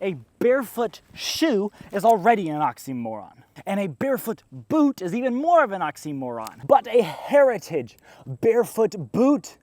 A barefoot shoe is already an oxymoron. And a barefoot boot is even more of an oxymoron. But a heritage barefoot boot?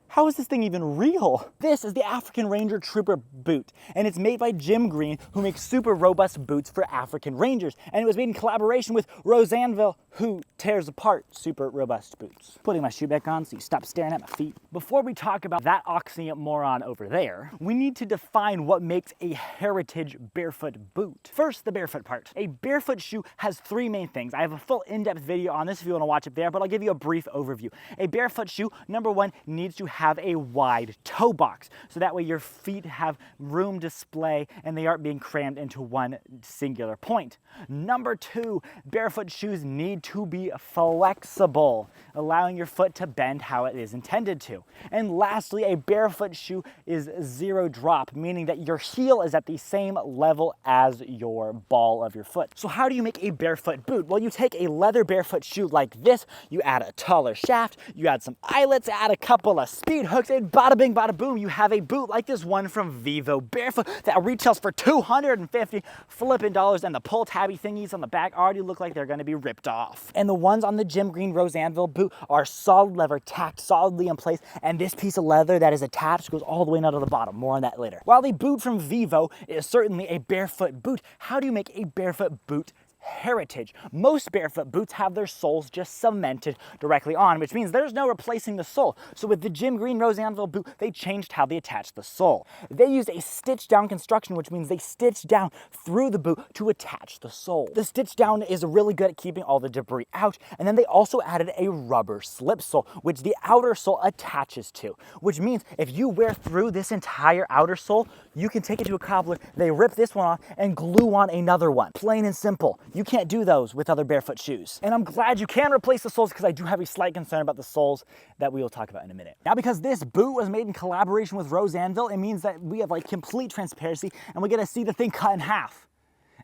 How is this thing even real? This is the African Ranger Trooper boot, and it's made by Jim Green, who makes super robust boots for African Rangers. And it was made in collaboration with RoseAnvil, who tears apart super robust boots. Putting my shoe back on so you stop staring at my feet. Before we talk about that oxymoron over there, we need to define what makes a heritage barefoot boot. First, the barefoot part. A barefoot shoe has three main things. I have a full in-depth video on this if you want to watch it there, but I'll give you a brief overview. A barefoot shoe, number one, needs to have a wide toe box, so that way your feet have room display and they aren't being crammed into one singular point. Number two, barefoot shoes need to be flexible, allowing your foot to bend how it is intended to. And lastly, a barefoot shoe is zero drop, meaning that your heel is at the same level as your ball of your foot. So how do you make a barefoot boot? Well, you take a leather barefoot shoe like this, you add a taller shaft, you add some eyelets, add a couple of speed hooks, and bada bing, bada boom, you have a boot like this one from Vivo Barefoot that retails for $250 flippin' dollars, and the pull tabby thingies on the back already look like they're gonna be ripped off. And the ones on the Jim Green RoseAnvil boot are solid leather, tacked solidly in place, and this piece of leather that is attached goes all the way down to the bottom. More on that later. While the boot from Vivo is certainly a barefoot boot, how do you make a barefoot boot heritage? Most barefoot boots have their soles just cemented directly on, which means there's no replacing the sole. So with the Jim Green RoseAnvil boot, they changed how they attach the sole. They used a stitch down construction, which means they stitched down through the boot to attach the sole. The stitch down is really good at keeping all the debris out, and then they also added a rubber slip sole, which the outer sole attaches to, which means if you wear through this entire outer sole, you can take it to a cobbler, they rip this one off and glue on another one. Plain and simple. You can't do those with other barefoot shoes. And I'm glad you can replace the soles, because I do have a slight concern about the soles that we will talk about in a minute. Now, because this boot was made in collaboration with RoseAnvil, it means that we have like complete transparency and we get to see the thing cut in half.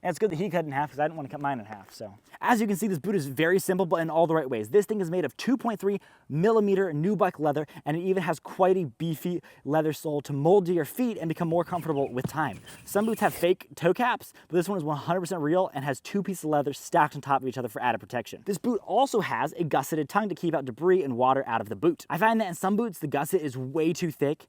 And it's good that he cut it in half, because I didn't want to cut mine in half. So as you can see, this boot is very simple, but in all the right ways. This thing is made of 2.3 millimeter nubuck leather, and it even has quite a beefy leather sole to mold to your feet and become more comfortable with time. Some boots have fake toe caps, but this one is 100% real and has two pieces of leather stacked on top of each other for added protection. This boot also has a gusseted tongue to keep out debris and water out of the boot. I find that in some boots, the gusset is way too thick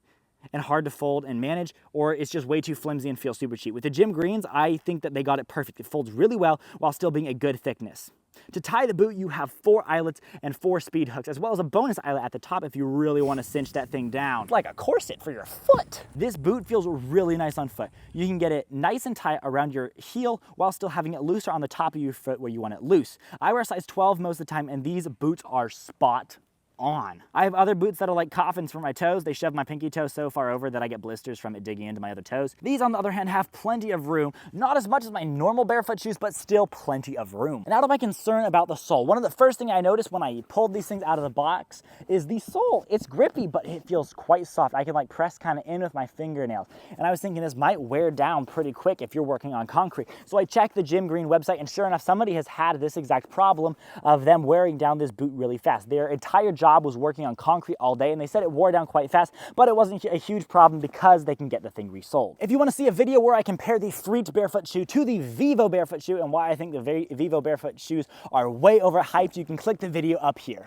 and hard to fold and manage, or it's just way too flimsy and feels super cheap. With the Jim Greens, I think that they got it perfect. It folds really well while still being a good thickness. To tie the boot, you have 4 eyelets and 4 speed hooks, as well as a bonus eyelet at the top if you really want to cinch that thing down. Like a corset for your foot. This boot feels really nice on foot. You can get it nice and tight around your heel while still having it looser on the top of your foot where you want it loose. I wear a size 12 most of the time, and these boots are spot on. I have other boots that are like coffins for my toes. They shove my pinky toe so far over that I get blisters from it digging into my other toes. These, on the other hand, have plenty of room. Not as much as my normal barefoot shoes, but still plenty of room. And out of my concern about the sole, one of the first things I noticed when I pulled these things out of the box is the sole. It's grippy, but it feels quite soft. I can like press kind of in with my fingernails. And I was thinking this might wear down pretty quick if you're working on concrete. So I checked the Jim Green website, and sure enough, somebody has had this exact problem of them wearing down this boot really fast. Their entire job was working on concrete all day, and they said it wore down quite fast, but it wasn't a huge problem because they can get the thing resold. If you want to see a video where I compare the Freet barefoot shoe to the Vivo barefoot shoe and why I think the Vivo barefoot shoes are way overhyped, you can click the video up here.